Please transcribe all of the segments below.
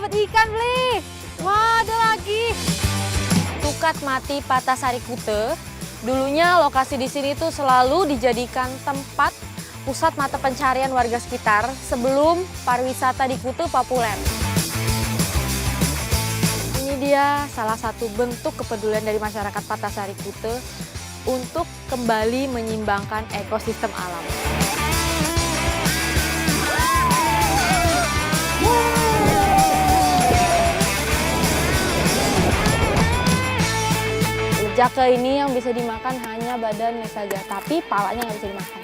dapat ikan, Bli. Wah, ada lagi. Tukat Mati Patasari Kute. Dulunya lokasi di sini tuh selalu dijadikan tempat pusat mata pencarian warga sekitar sebelum pariwisata di Kute populer. Ini dia salah satu bentuk kepedulian dari masyarakat Patasari Kute untuk kembali menyimbangkan ekosistem alam. Jaka ini yang bisa dimakan hanya badannya saja, tapi palanya nggak bisa dimakan.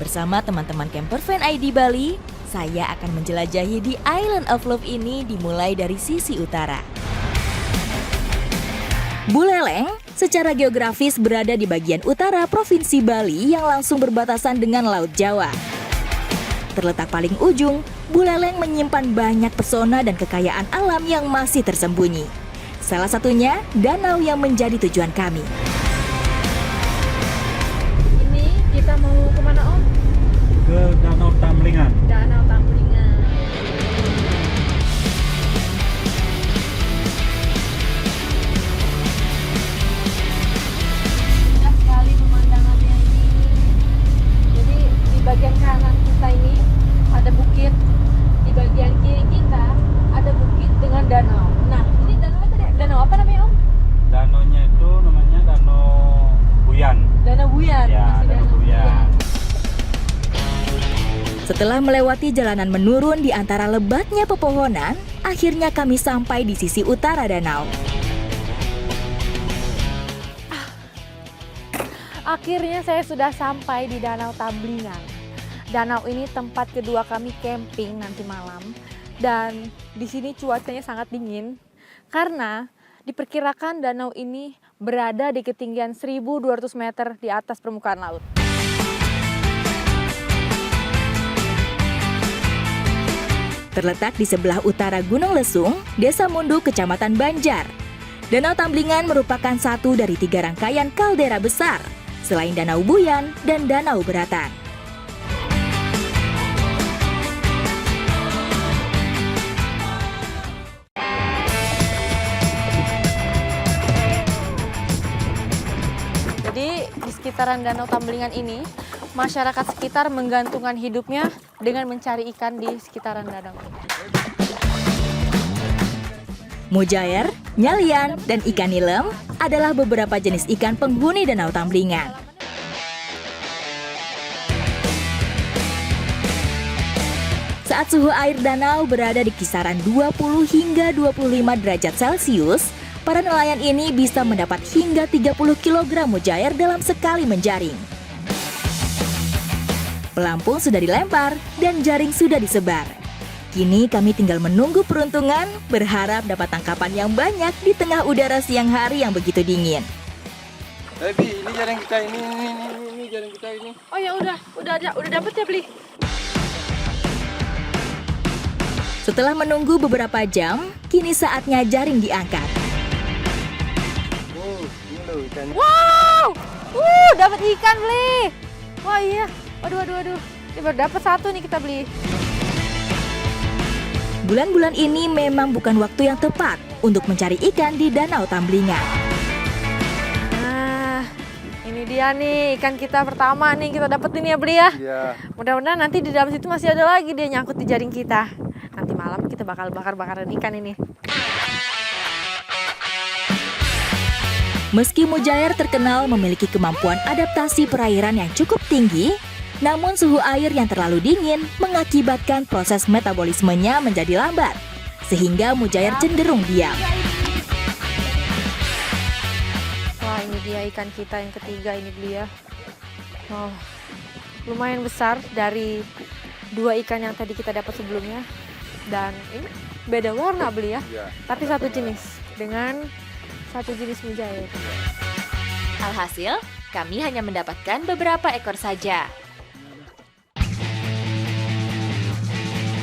Bersama teman-teman camper Fan ID Bali, saya akan menjelajahi di Island of Love ini dimulai dari sisi utara. Buleleng secara geografis berada di bagian utara Provinsi Bali yang langsung berbatasan dengan Laut Jawa. Terletak paling ujung, Buleleng menyimpan banyak pesona dan kekayaan alam yang masih tersembunyi. Salah satunya danau yang menjadi tujuan kami. Ini kita mau kemana, Om? Ke Danau Tamblingan. Danau Tamblingan. Indah sekali pemandangannya ini. Jadi di bagian kanan kita ini ada bukit, di bagian kiri kita ada bukit dengan danau. Nah, ini danau tadi, danau apa namanya, Om? Danaunya itu namanya Danau Buyan. Danau Buyan. Ya, Masih Danau Buyan. Setelah melewati jalanan menurun di antara lebatnya pepohonan, akhirnya kami sampai di sisi utara danau. Akhirnya saya sudah sampai di Danau Tamblingan. Danau ini tempat kedua kami camping nanti malam. Dan di sini cuacanya sangat dingin karena diperkirakan danau ini berada di ketinggian 1.200 meter di atas permukaan laut. Terletak di sebelah utara Gunung Lesung, Desa Mundu, Kecamatan Banjar. Danau Tamblingan merupakan satu dari 3 rangkaian kaldera besar, selain Danau Buyan dan Danau Beratan. Jadi di sekitaran Danau Tamblingan ini, masyarakat sekitar menggantungkan hidupnya dengan mencari ikan di sekitaran danau ini. Mujair, nyalian, dan ikan nilem adalah beberapa jenis ikan penghuni Danau Tamblingan. Saat suhu air danau berada di kisaran 20 hingga 25 derajat Celcius, para nelayan ini bisa mendapat hingga 30 kg mujair dalam sekali menjaring. Pelampung sudah dilempar dan jaring sudah disebar. Kini kami tinggal menunggu peruntungan, berharap dapat tangkapan yang banyak di tengah udara siang hari yang begitu dingin. Baby, ini jaring kita ini jaring kita ini. Oh ya udah dapet ya, Bli? Setelah menunggu beberapa jam, kini saatnya jaring diangkat. Oh, ini loh ikannya. Wow! Dapat ikan, Bli. Wah iya. Waduh. Ini baru dapat satu nih kita beli. Bulan-bulan ini memang bukan waktu yang tepat untuk mencari ikan di Danau Tamblingan. Nah, ini dia nih ikan kita pertama nih kita dapat ini ya, Bli ya. Iya. Mudah-mudahan nanti di dalam situ masih ada lagi dia nyangkut di jaring kita. Nanti malam kita bakal bakar-bakaran ikan ini. Meski mujair terkenal memiliki kemampuan adaptasi perairan yang cukup tinggi, namun suhu air yang terlalu dingin mengakibatkan proses metabolismenya menjadi lambat, sehingga mujair cenderung diam. Wah, ini dia ikan kita yang ketiga ini, Bli ya. Oh, lumayan besar dari 2 ikan yang tadi kita dapat sebelumnya. Dan ini beda warna, Bli ya. Iya. Tapi satu jenis dengan satu jenis mujair. Alhasil, kami hanya mendapatkan beberapa ekor saja.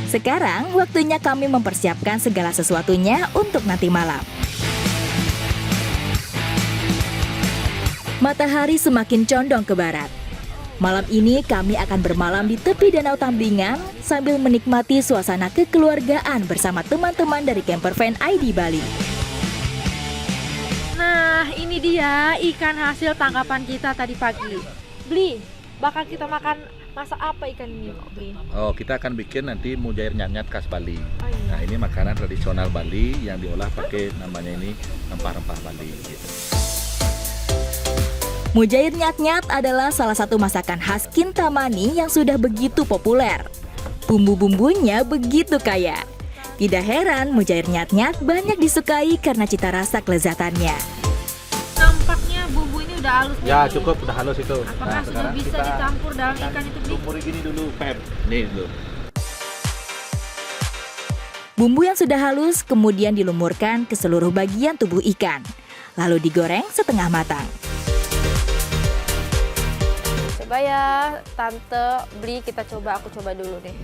Sekarang waktunya kami mempersiapkan segala sesuatunya untuk nanti malam. Matahari semakin condong ke barat. Malam ini kami akan bermalam di tepi Danau Tamblingan sambil menikmati suasana kekeluargaan bersama teman-teman dari Campervan ID Bali. Nah, ini dia ikan hasil tangkapan kita tadi pagi. Bli, bakal kita masak apa ikan ini, Bli? Oh, kita akan bikin nanti mujair nyat-nyat khas Bali. Oh, iya. Nah, ini makanan tradisional Bali yang diolah pakai namanya ini rempah-rempah Bali. Gitu. Mujair nyat-nyat adalah salah satu masakan khas Kintamani yang sudah begitu populer. Bumbu-bumbunya begitu kaya. Tidak heran mujair nyat-nyat banyak disukai karena cita rasa kelezatannya. Nampaknya bumbu ini udah halus. Ya, Bli. cukup, udah halus itu. Apakah sudah bisa dicampur dalam ikan itu, Bli? Lumuri gini dulu, Pep. Nih dulu. Bumbu yang sudah halus kemudian dilumurkan ke seluruh bagian tubuh ikan. Lalu digoreng setengah matang. Coba ya, Tante Bli, aku coba dulu nih.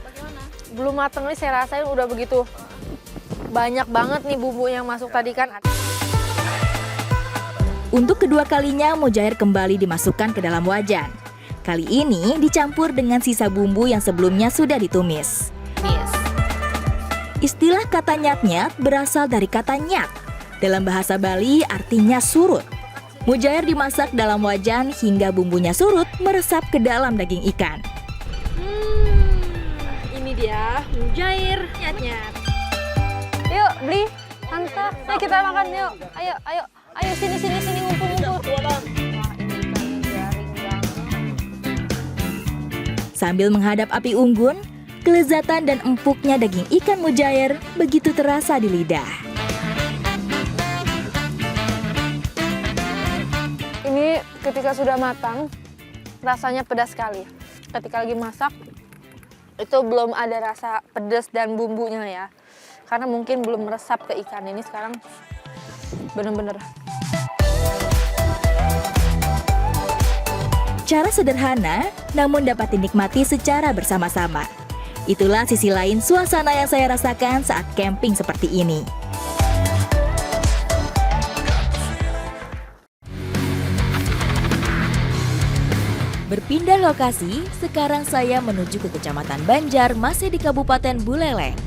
Bagaimana? Belum mateng nih, saya rasain udah begitu banyak banget nih bumbu yang masuk tadi kan. Untuk kedua kalinya mujair kembali dimasukkan ke dalam wajan. Kali ini dicampur dengan sisa bumbu yang sebelumnya sudah ditumis. Istilah kata nyat-nyat berasal dari kata nyat. Dalam bahasa Bali artinya surut. Mujair dimasak dalam wajan hingga bumbunya surut meresap ke dalam daging ikan. Ini dia mujair nyat-nyat. Yuk Bli, Tante, ayo kita makan yuk. Ayo sini ngumpul. Wah, ini ikannya garing banget. Sambil menghadap api unggun, kelezatan dan empuknya daging ikan mujair begitu terasa di lidah. Ini ketika sudah matang, rasanya pedas sekali. Ketika lagi masak, itu belum ada rasa pedas dan bumbunya ya. Karena mungkin belum meresap ke ikan ini sekarang bener-bener. Cara sederhana, namun dapat dinikmati secara bersama-sama. Itulah sisi lain suasana yang saya rasakan saat camping seperti ini. Berpindah lokasi, sekarang saya menuju ke Kecamatan Banjar, masih di Kabupaten Buleleng.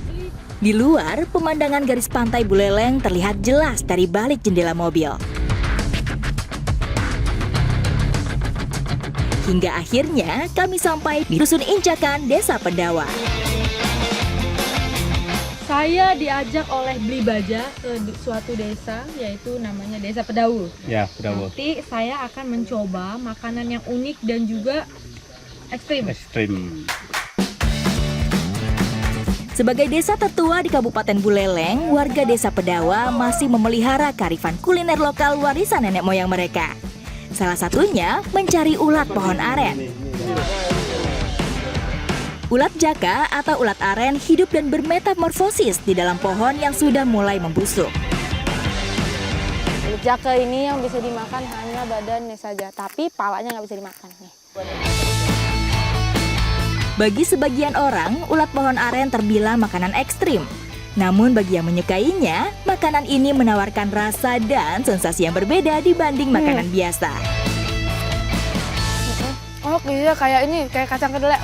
Di luar, pemandangan garis pantai Buleleng terlihat jelas dari balik jendela mobil. Hingga akhirnya kami sampai di Dusun Incakan, Desa Pendawa. Saya diajak oleh Bli Baja ke suatu desa, yaitu namanya Desa Pedawu. Ya, Pedawu. Nanti saya akan mencoba makanan yang unik dan juga ekstrim. Sebagai desa tertua di Kabupaten Buleleng, warga Desa Pedawa masih memelihara kearifan kuliner lokal warisan nenek moyang mereka. Salah satunya mencari ulat pohon aren. Ulat jaka atau ulat aren hidup dan bermetamorfosis di dalam pohon yang sudah mulai membusuk. Ulat jaka ini yang bisa dimakan hanya badannya saja, tapi palanya nggak bisa dimakan nih. Bagi sebagian orang, ulat pohon aren terbilang makanan ekstrim. Namun bagi yang menyukainya, makanan ini menawarkan rasa dan sensasi yang berbeda dibanding makanan biasa. Oh iya, kayak kacang kedelai.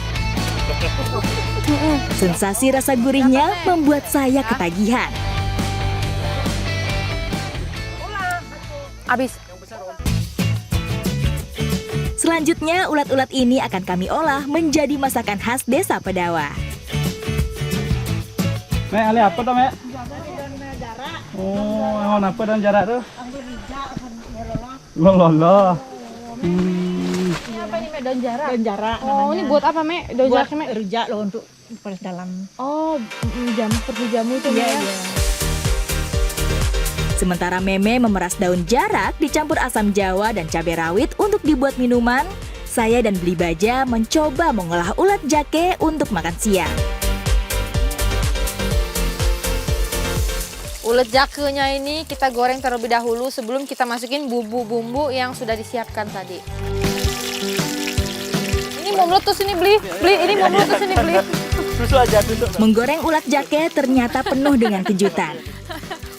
Sensasi rasa gurihnya membuat saya ketagihan. Habis. Selanjutnya, ulat-ulat ini akan kami olah menjadi masakan khas Desa Pedawa. Mek, ali apa tuh, Mek? Oh, emang apa daun jarak tuh? Lolo. Ini apa ini, Mek? Daun jarak? Daun jarak. Oh, ini buat apa, Mek? Daun buat jarak, Mek? rujak loh untuk peres dalam. Oh, jamu seperti jamu itu, Iya, ya. iya. Sementara Meme memeras daun jarak dicampur asam jawa dan cabai rawit untuk dibuat minuman, saya dan Bli Baja mencoba mengolah ulat jake untuk makan siang. Ulet jakenya ini kita goreng terlebih dahulu sebelum kita masukin bumbu-bumbu yang sudah disiapkan tadi. Ini mau meletus ini beli, ini mau meletus ini beli. Susu aja dulu. Menggoreng ulat jake ternyata penuh dengan kejutan.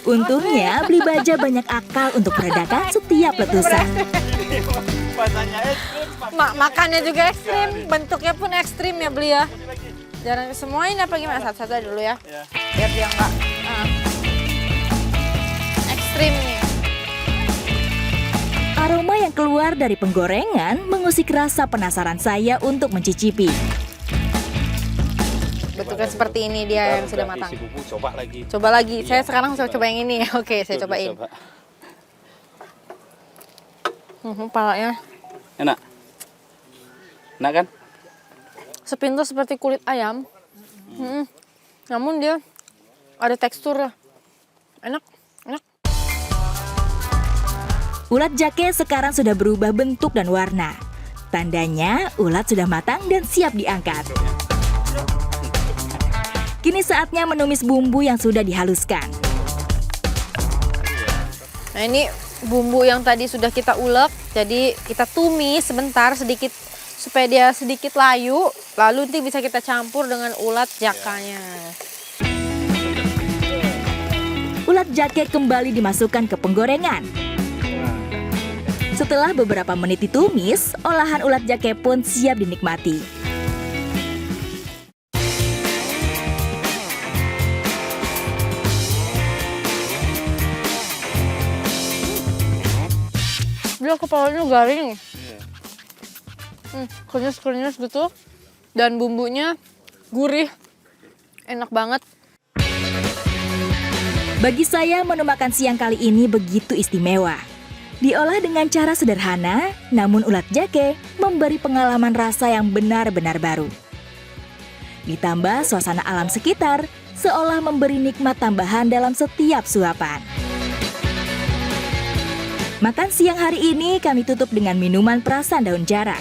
Untungnya Beli Baja banyak akal untuk meredakan setiap letusan. Rasanya ekstrim. Makannya juga ekstrim, bentuknya pun ekstrim ya beli ya. Jarang semuain apa gimana? Satu-satu aja dulu ya. Biar dia enggak ekstrim nih. Aroma yang keluar dari penggorengan mengusik rasa penasaran saya untuk mencicipi. Bentuknya seperti ini dia yang sudah matang. Isi bumbu, coba lagi. Coba lagi. Saya sekarang coba yang ini. Oke, saya cobain. Coba. Palanya Enak. Enak kan? sepintas seperti kulit ayam. Namun dia ada tekstur. Enak. Ulat jake sekarang sudah berubah bentuk dan warna. Tandanya ulat sudah matang dan siap diangkat. Kini saatnya menumis bumbu yang sudah dihaluskan. Nah ini bumbu yang tadi sudah kita ulek, jadi kita tumis sebentar sedikit supaya dia sedikit layu, lalu nanti bisa kita campur dengan ulat jakanya. Ulat jake kembali dimasukkan ke penggorengan. Setelah beberapa menit ditumis, olahan ulat jake pun siap dinikmati. Dia kepalanya garing. Krenyes-krenyes gitu. Dan bumbunya gurih. Enak banget. Bagi saya, menu makan siang kali ini begitu istimewa. Diolah dengan cara sederhana, namun ulat jake memberi pengalaman rasa yang benar-benar baru. Ditambah suasana alam sekitar, seolah memberi nikmat tambahan dalam setiap suapan. Makan siang hari ini kami tutup dengan minuman perasan daun jarak.